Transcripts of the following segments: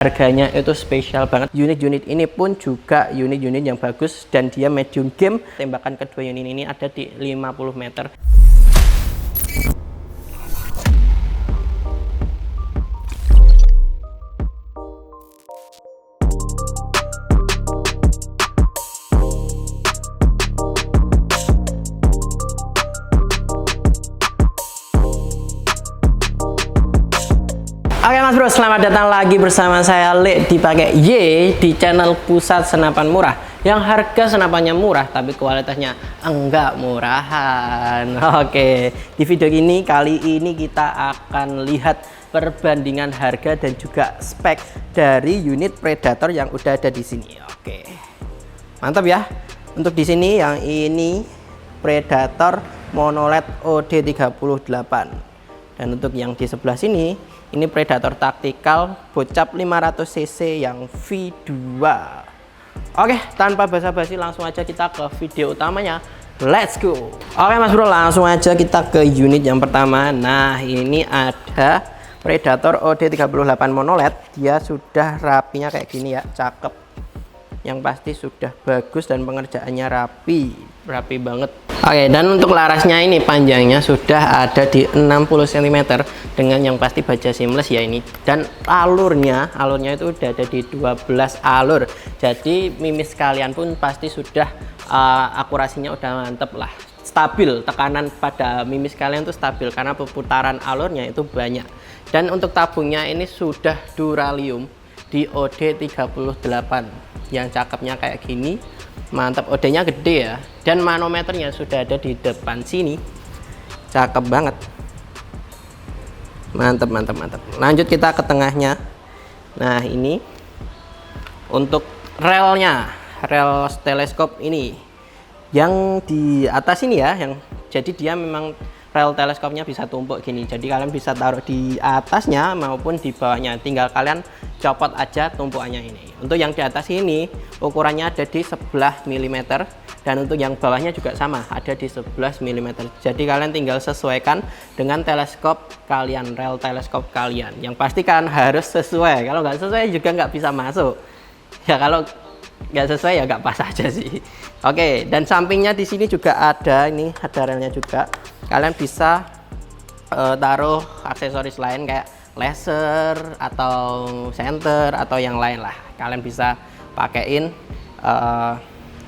Harganya itu spesial banget. Unit-unit ini pun juga unit-unit yang bagus dan dia medium game. Tembakan kedua unit ini ada di 50 meter. Oke Mas Bro, selamat datang lagi bersama saya Le dipakai Y di channel Pusat Senapan Murah. Yang harga senapannya murah tapi kualitasnya enggak murahan. Oke, di video ini kali ini kita akan lihat perbandingan harga dan juga spek dari unit Predator yang udah ada di sini. Oke. Mantap ya. Untuk di sini yang ini Predator Monoled OD38. Dan untuk yang di sebelah sini, ini Predator Tactical bocap 500 cc yang V2. Oke, tanpa basa-basi langsung aja kita ke video utamanya. Let's go. Oke Mas Bro, langsung aja kita ke unit yang pertama. Nah, ini ada Predator OD38 Monoled. Dia sudah rapinya kayak gini ya, cakep. Yang pasti sudah bagus dan pengerjaannya rapi banget. Oke, dan untuk larasnya ini panjangnya sudah ada di 60 cm dengan yang pasti baja seamless ya ini. Dan alurnya itu udah ada di 12 alur. Jadi mimis kalian pun pasti sudah akurasinya udah mantep lah. Stabil, tekanan pada mimis kalian tuh stabil karena perputaran alurnya itu banyak. Dan untuk tabungnya ini sudah Duralium di OD38 yang cakepnya kayak gini. Mantap, OD-nya gede ya, dan manometernya sudah ada di depan sini, cakep banget. Mantap. Lanjut kita ke tengahnya. Nah, ini untuk relnya, rel teleskop ini yang di atas ini ya, yang jadi dia memang rel teleskopnya bisa tumpuk gini, jadi kalian bisa taruh di atasnya maupun di bawahnya, tinggal kalian copot aja tumpuannya ini. Untuk yang di atas ini ukurannya ada di 11 mm dan untuk yang bawahnya juga sama, ada di 11 mm. Jadi kalian tinggal sesuaikan dengan teleskop kalian, rel teleskop kalian. Yang pasti kan harus sesuai, kalau nggak sesuai juga nggak bisa masuk ya, kalau nggak sesuai ya nggak pas aja sih. Oke, dan sampingnya di sini juga ada, ini ada relnya juga. Kalian bisa taruh aksesoris lain kayak laser atau center atau yang lain lah. Kalian bisa pakein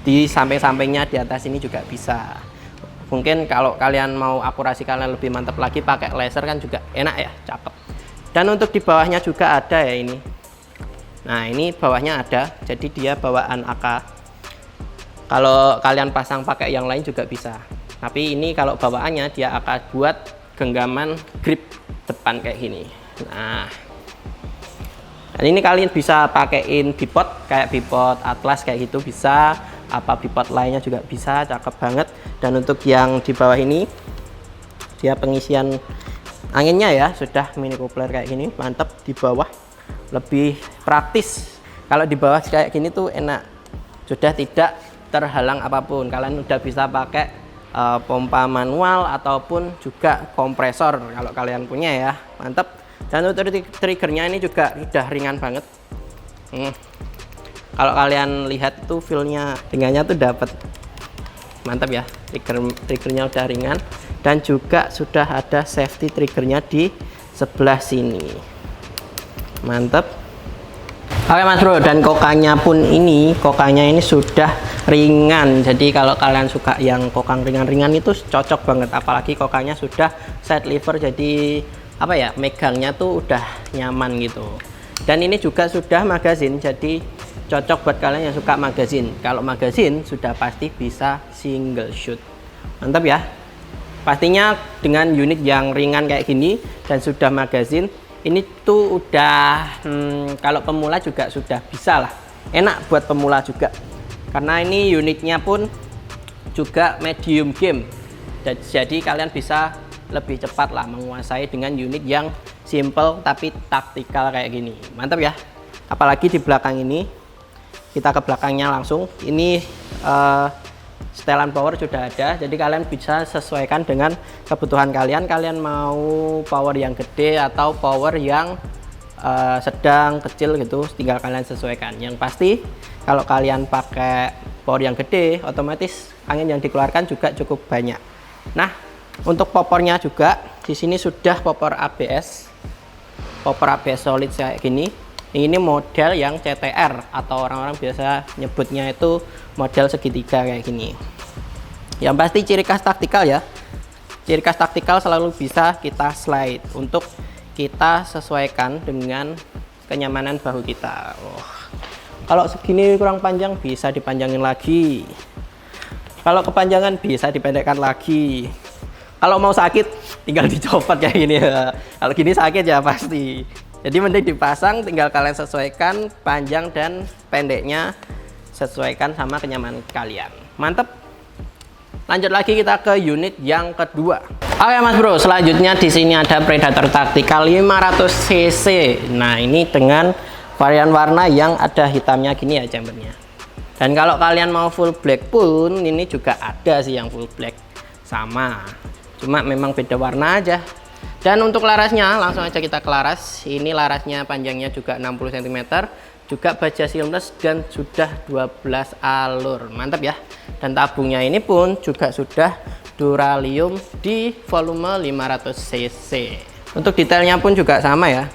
di samping-sampingnya, di atas ini juga bisa. Mungkin kalau kalian mau akurasi kalian lebih mantap lagi pakai laser kan juga enak ya, cakep. Dan untuk di bawahnya juga ada ya ini. Nah, ini bawahnya ada, jadi dia bawaan AK. Kalau kalian pasang pakai yang lain juga bisa. Tapi ini kalau bawaannya dia akan buat genggaman grip depan kayak gini. Nah, dan ini kalian bisa pakein bipod kayak bipod Atlas kayak gitu bisa, apa bipod lainnya juga bisa, cakep banget. Dan untuk yang di bawah ini dia pengisian anginnya ya, sudah mini coupler kayak gini, mantep. Di bawah lebih praktis. Kalau di bawah kayak gini tuh enak, sudah tidak terhalang apapun. Kalian udah bisa pakai pompa manual ataupun juga kompresor kalau kalian punya ya, mantap. Dan untuk triggernya ini juga udah ringan banget. Kalau kalian lihat tuh feelnya, ringannya tuh dapat, mantap ya. Triggernya udah ringan dan juga sudah ada safety triggernya di sebelah sini, mantap. Oke Mas Bro, dan kokangnya pun ini, kokangnya ini sudah ringan. Jadi kalau kalian suka yang kokang ringan-ringan itu cocok banget. Apalagi kokangnya sudah side lever, jadi apa ya, megangnya tuh udah nyaman gitu. Dan ini juga sudah magazin, jadi cocok buat kalian yang suka magazin. Kalau magazin sudah pasti bisa single shoot, mantap ya. Pastinya dengan unit yang ringan kayak gini dan sudah magazin, ini tuh udah kalau pemula juga sudah bisa lah, enak buat pemula juga karena ini unitnya pun juga medium game. Jadi kalian bisa lebih cepat lah menguasai dengan unit yang simple tapi taktikal kayak gini, mantap ya. Apalagi di belakang ini, kita ke belakangnya langsung, ini setelan power sudah ada, jadi kalian bisa sesuaikan dengan kebutuhan kalian. Kalian mau power yang gede atau power yang sedang, kecil gitu, tinggal kalian sesuaikan. Yang pasti kalau kalian pakai power yang gede, otomatis angin yang dikeluarkan juga cukup banyak. Nah, untuk popornya juga di sini sudah popor ABS solid kayak gini. Ini model yang CTR atau orang-orang biasa nyebutnya itu model segitiga kayak gini. Yang pasti ciri khas taktikal ya. Ciri khas taktikal selalu bisa kita slide untuk kita sesuaikan dengan kenyamanan bahu kita. Kalau segini kurang panjang bisa dipanjangin lagi. Kalau kepanjangan bisa dipendekkan lagi. Kalau mau sakit tinggal dicopot kayak gini ya. Kalau gini sakit ya pasti. Jadi mending dipasang, tinggal kalian sesuaikan panjang dan pendeknya, sesuaikan sama kenyamanan kalian. Mantep. Lanjut lagi kita ke unit yang kedua. Oke Mas Bro, selanjutnya di sini ada Predator Tactical 500 cc. Nah, ini dengan varian warna yang ada hitamnya gini ya chambernya. Dan kalau kalian mau full black pun ini juga ada sih yang full black. Sama. Cuma memang beda warna aja. Dan untuk larasnya langsung aja kita ke laras. Ini larasnya panjangnya juga 60 cm, juga baja seamless dan sudah 12 alur. Mantap ya. Dan tabungnya ini pun juga sudah Duralium di volume 500 cc. Untuk detailnya pun juga sama ya.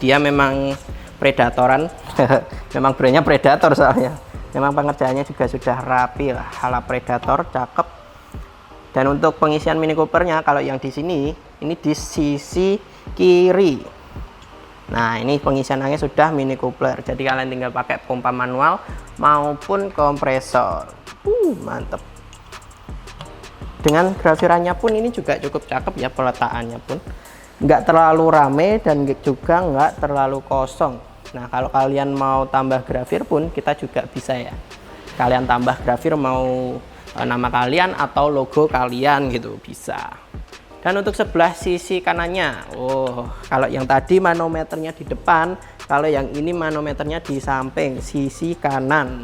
Dia memang predatoran. Memang brandnya Predator soalnya. Memang pengerjaannya juga sudah rapi lah, ala Predator, cakep. Dan untuk pengisian Mini Coopernya, kalau yang di sini, ini di sisi kiri. Nah, ini pengisian angin sudah Mini Cooper. Jadi kalian tinggal pakai pompa manual maupun kompresor. Mantep. Dengan grafirannya pun ini juga cukup cakep ya, peletakannya pun. Nggak terlalu rame dan juga nggak terlalu kosong. Nah, kalau kalian mau tambah grafir pun kita juga bisa ya. Kalian tambah grafir mau nama kalian atau logo kalian gitu bisa. Dan untuk sebelah sisi kanannya, kalau yang tadi manometernya di depan, kalau yang ini manometernya di samping sisi kanan.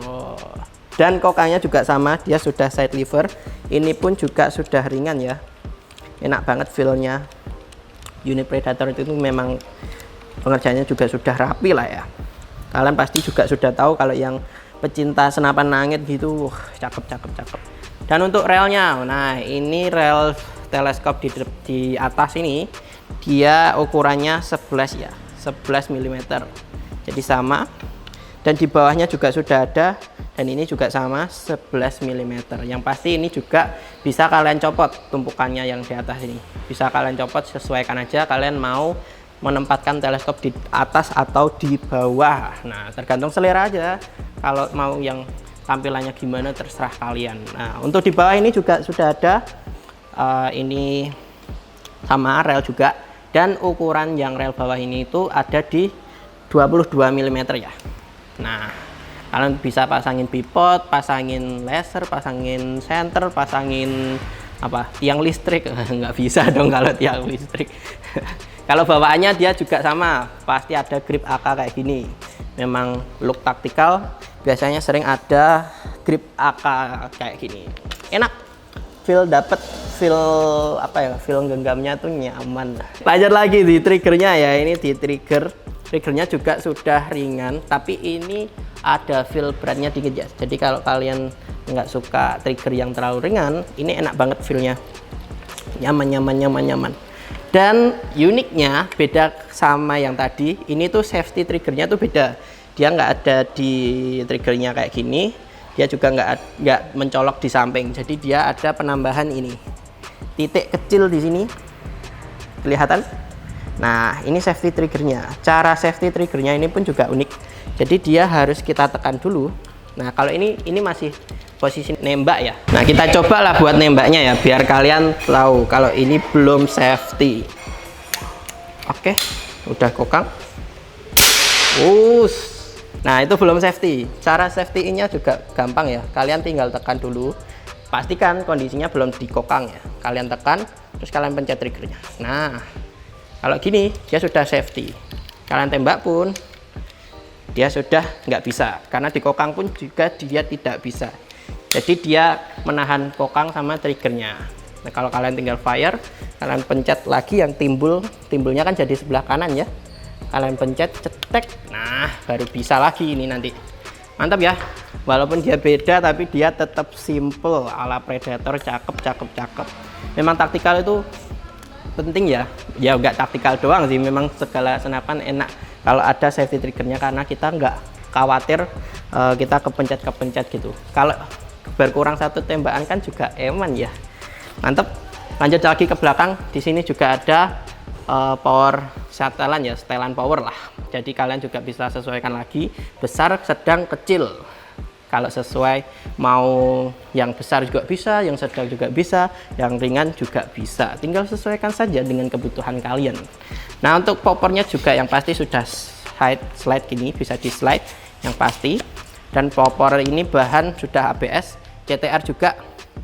Dan kokangnya juga sama, dia sudah side lever. Ini pun juga sudah ringan ya, enak banget feelnya. Unit Predator itu memang pengerjaannya juga sudah rapi lah ya. Kalian pasti juga sudah tahu kalau yang pecinta senapan angin gitu, cakep. Dan untuk relnya, nah ini rel teleskop di atas ini dia ukurannya 11 ya, 11 mm. Jadi sama. Dan di bawahnya juga sudah ada, dan ini juga sama 11 mm. Yang pasti ini juga bisa kalian copot tumpukannya yang di atas ini. Bisa kalian copot, sesuaikan aja kalian mau menempatkan teleskop di atas atau di bawah. Nah, tergantung selera aja. Kalau mau yang tampilannya gimana terserah kalian. Nah, untuk di bawah ini juga sudah ada ini sama rel juga, dan ukuran yang rel bawah ini itu ada di 22 mm ya. Nah, kalian bisa pasangin bipod, pasangin laser, pasangin senter, pasangin tiang listrik. Nggak bisa dong kalau tiang listrik. Kalau bawaannya dia juga sama, pasti ada grip AK kayak gini. Memang look taktikal, biasanya sering ada grip AK kayak gini. Enak, dapet feel genggamnya tuh nyaman. Lanjut lagi di triggernya ya, ini di triggernya juga sudah ringan, tapi ini ada feel beratnya dikit ya. Jadi kalau kalian nggak suka trigger yang terlalu ringan, ini enak banget feelnya, nyaman. Dan uniknya beda sama yang tadi, ini tuh safety triggernya tuh beda. Dia nggak ada di triggernya kayak gini, dia juga nggak mencolok di samping. Jadi dia ada penambahan ini, titik kecil di sini, kelihatan. Nah, ini safety triggernya. Cara safety triggernya ini pun juga unik. Jadi dia harus kita tekan dulu. Nah, kalau ini masih posisi nembak ya. Nah, kita cobalah buat nembaknya ya, biar kalian tahu kalau ini belum safety. Oke, udah kokang. Nah, itu belum safety. Cara safety-nya juga gampang ya. Kalian tinggal tekan dulu. Pastikan kondisinya belum dikokang ya. Kalian tekan, terus kalian pencet triggernya. Nah, kalau gini dia sudah safety. Kalian tembak pun dia sudah nggak bisa, karena dikokang pun juga dia tidak bisa. Jadi dia menahan kokang sama triggernya. Nah, kalau kalian tinggal fire, kalian pencet lagi yang timbulnya kan jadi sebelah kanan ya. kalian pencet cetek, nah baru bisa lagi ini nanti. Mantap ya, walaupun dia beda tapi dia tetap simple ala Predator. Cakep. Memang taktikal itu penting ya nggak taktikal doang sih, memang segala senapan enak kalau ada safety triggernya, karena kita nggak khawatir kita kepencet gitu. Kalau berkurang satu tembakan kan juga eman ya. Mantap. Lanjut lagi ke belakang, di sini juga ada power setelan ya, setelan power lah. Jadi kalian juga bisa sesuaikan lagi besar, sedang, kecil. Kalau sesuai mau yang besar juga bisa, yang sedang juga bisa, yang ringan juga bisa. Tinggal sesuaikan saja dengan kebutuhan kalian. Nah, untuk poppernya juga yang pasti sudah slide gini, bisa di slide yang pasti. Dan popper ini bahan sudah ABS, CTR juga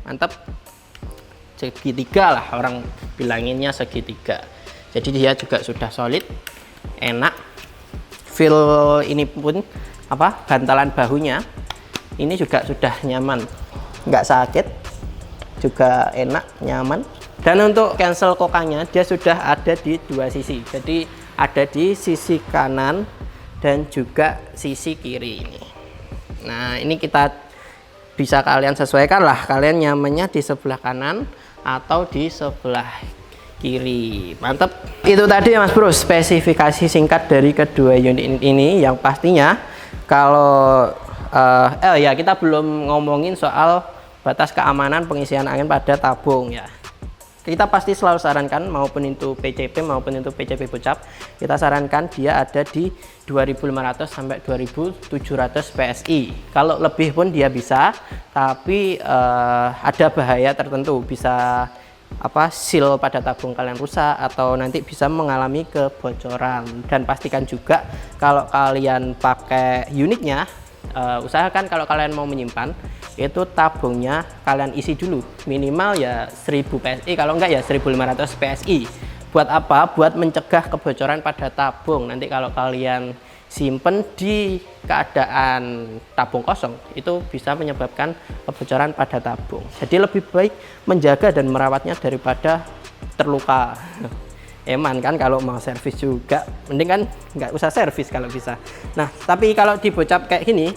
mantap. Segitiga lah orang bilanginnya, segitiga. Jadi dia juga sudah solid, enak. Feel ini pun bantalan bahunya ini juga sudah nyaman, nggak sakit, juga enak, nyaman. Dan untuk cancel kokangnya dia sudah ada di dua sisi, jadi ada di sisi kanan dan juga sisi kiri ini. Nah, ini kita bisa kalian sesuaikan lah, kalian nyamannya di sebelah kanan atau di sebelah kiri. Mantap. Itu tadi ya Mas Bro, spesifikasi singkat dari kedua unit ini. Yang pastinya kalau ya kita belum ngomongin soal batas keamanan pengisian angin pada tabung ya. Kita pasti selalu sarankan, maupun itu PCP maupun itu PCP Bocap, kita sarankan dia ada di 2500 sampai 2700 PSI. Kalau lebih pun dia bisa, tapi ada bahaya tertentu, bisa seal pada tabung kalian rusak atau nanti bisa mengalami kebocoran. Dan pastikan juga kalau kalian pakai unitnya, usahakan kalau kalian mau menyimpan itu tabungnya kalian isi dulu minimal ya 1000 PSI, kalau enggak ya 1500 PSI. Buat apa? Buat mencegah kebocoran pada tabung. Nanti kalau kalian simpen di keadaan tabung kosong, itu bisa menyebabkan kebocoran pada tabung. Jadi lebih baik menjaga dan merawatnya daripada terluka. Eman kan kalau mau servis juga, mending kan nggak usah servis kalau bisa. Nah, tapi kalau di Bocap kayak gini,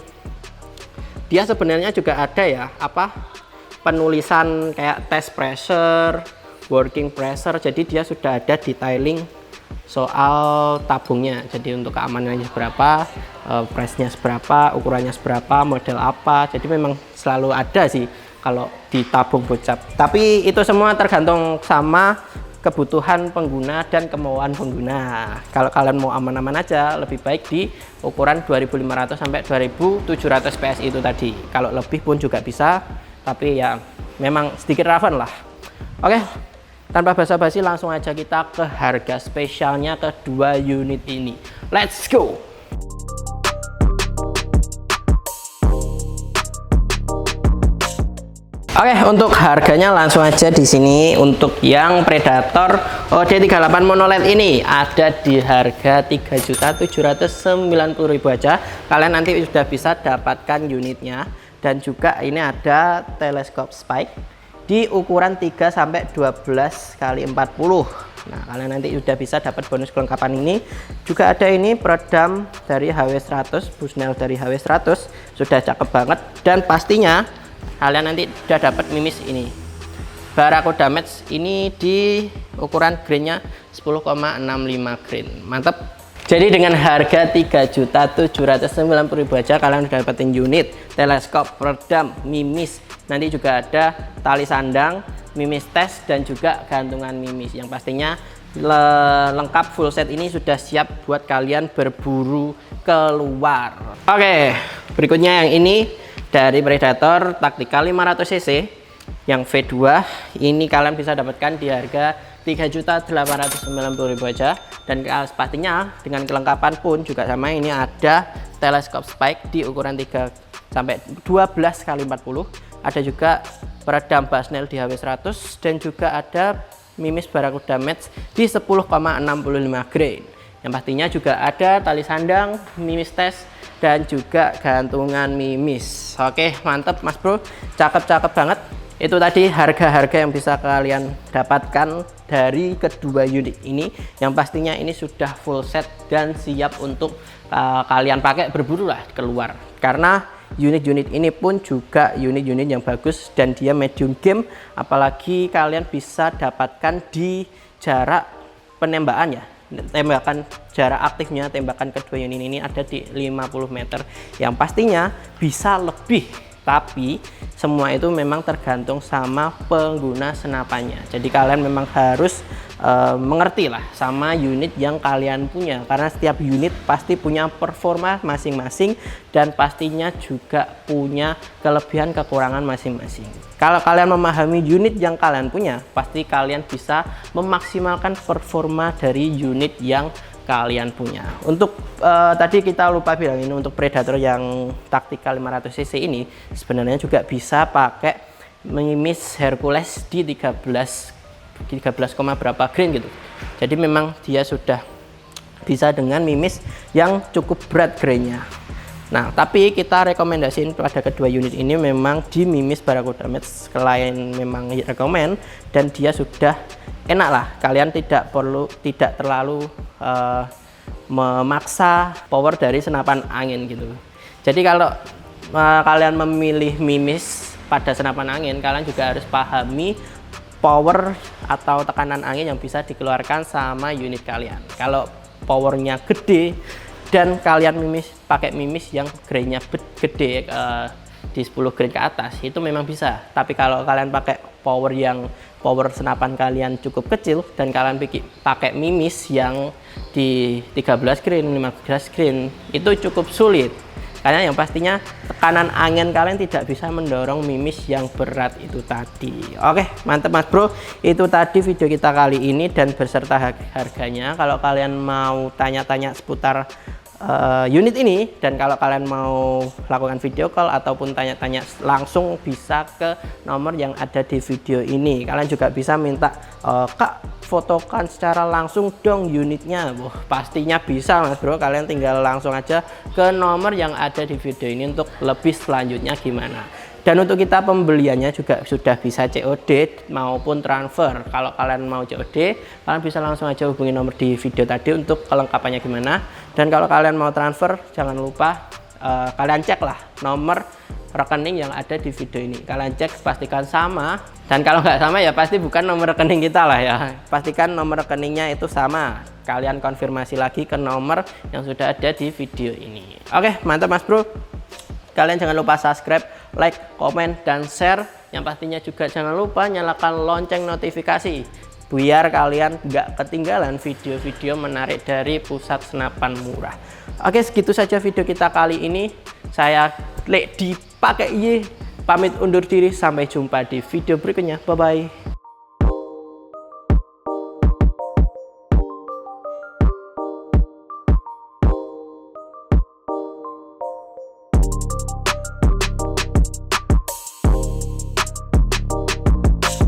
dia sebenarnya juga ada ya penulisan kayak test pressure, working pressure. Jadi dia sudah ada detailing soal tabungnya. Jadi untuk keamanannya seberapa, price-nya seberapa, ukurannya seberapa, model apa. Jadi memang selalu ada sih kalau di tabung Bocap. Tapi itu semua tergantung sama kebutuhan pengguna dan kemauan pengguna. Kalau kalian mau aman-aman aja, lebih baik di ukuran 2500 sampai 2700 PSI itu tadi. Kalau lebih pun juga bisa, tapi ya memang sedikit rawan lah. Oke, tanpa basa-basi langsung aja kita ke harga spesialnya kedua unit ini. Let's go. Oke, untuk harganya langsung aja di sini. Untuk yang Predator OD38 Mono LED ini ada di harga 3.790.000 aja. Kalian nanti sudah bisa dapatkan unitnya, dan juga ini ada teleskop spike di ukuran 3 sampai 12 kali 40. Nah, kalian nanti sudah bisa dapat bonus kelengkapan ini. Juga ada ini peredam dari HW100, busnel dari HW100, sudah cakep banget. Dan pastinya kalian nanti sudah dapat mimis ini, Barracuda Match ini di ukuran grainnya 10,65 grain. Mantap. Jadi dengan harga 3.790.000 aja kalian udah dapetin unit, teleskop, peredam, mimis, nanti juga ada tali sandang, mimis tes, dan juga gantungan mimis. Yang pastinya lengkap full set ini sudah siap buat kalian berburu keluar. Oke, berikutnya yang ini dari Predator Tactical 500cc yang V2 ini kalian bisa dapatkan di harga 3.890.000 aja. Dan pastinya dengan kelengkapan pun juga sama, ini ada teleskop spike di ukuran 3 sampai 12 kali 40, ada juga peredam busnel di HW100, dan juga ada mimis Barracuda Match di 10,65 grain. Yang pastinya juga ada tali sandang, mimis tes, dan juga gantungan mimis. Oke, mantap Mas Bro, cakep-cakep banget. Itu tadi harga-harga yang bisa kalian dapatkan dari kedua unit ini, yang pastinya ini sudah full set dan siap untuk kalian pakai berburu lah keluar, karena unit-unit ini pun juga unit-unit yang bagus dan dia medium game, apalagi kalian bisa dapatkan di jarak penembakan ya, tembakan jarak aktifnya, tembakan kedua unit ini ada di 50 meter, yang pastinya bisa lebih. Tapi semua itu memang tergantung sama pengguna senapannya. Jadi kalian memang harus mengerti lah sama unit yang kalian punya, karena setiap unit pasti punya performa masing-masing dan pastinya juga punya kelebihan kekurangan masing-masing. Kalau kalian memahami unit yang kalian punya, pasti kalian bisa memaksimalkan performa dari unit yang kalian punya. Untuk tadi kita lupa bilang, ini untuk Predator yang taktikal 500 cc ini sebenarnya juga bisa pakai mimis Hercules di 13, berapa grain gitu. Jadi memang dia sudah bisa dengan mimis yang cukup berat grainnya. Nah, tapi kita rekomendasiin pada kedua unit ini memang di mimis Barracuda Match, klien memang rekomend dan dia sudah enak lah. Kalian tidak terlalu memaksa power dari senapan angin gitu. Jadi kalau kalian memilih mimis pada senapan angin, kalian juga harus pahami power atau tekanan angin yang bisa dikeluarkan sama unit kalian. Kalau powernya gede dan kalian pakai mimis yang grainnya gede di 10 grain ke atas, itu memang bisa. Tapi kalau kalian pakai power senapan kalian cukup kecil dan kalian pakai mimis yang di 13 grain, 15 grain, itu cukup sulit. Karena yang pastinya tekanan angin kalian tidak bisa mendorong mimis yang berat itu tadi. Oke, mantap Mas Bro. Itu tadi video kita kali ini dan beserta harganya. Kalau kalian mau tanya-tanya seputar unit ini, dan kalau kalian mau lakukan video call ataupun tanya-tanya langsung, bisa ke nomor yang ada di video ini. Kalian juga bisa minta Kak, fotokan secara langsung dong unitnya. Wah, pastinya bisa Mas Bro. Kalian tinggal langsung aja ke nomor yang ada di video ini untuk lebih selanjutnya gimana. Dan untuk kita pembeliannya juga sudah bisa COD maupun transfer. Kalau kalian mau COD, kalian bisa langsung aja hubungi nomor di video tadi untuk kelengkapannya gimana. Dan kalau kalian mau transfer, jangan lupa kalian cek lah nomor rekening yang ada di video ini. Kalian cek, pastikan sama. Dan kalau nggak sama ya pasti bukan nomor rekening kita lah ya. Pastikan nomor rekeningnya itu sama. Kalian konfirmasi lagi ke nomor yang sudah ada di video ini. Oke, mantap Mas Bro. Kalian jangan lupa subscribe, like, komen, dan share. Yang pastinya juga jangan lupa nyalakan lonceng notifikasi biar kalian nggak ketinggalan video-video menarik dari Pusat Senapan Murah. Oke, segitu saja video kita kali ini. Saya Lek dipakai Y pamit undur diri, sampai jumpa di video berikutnya. Bye bye.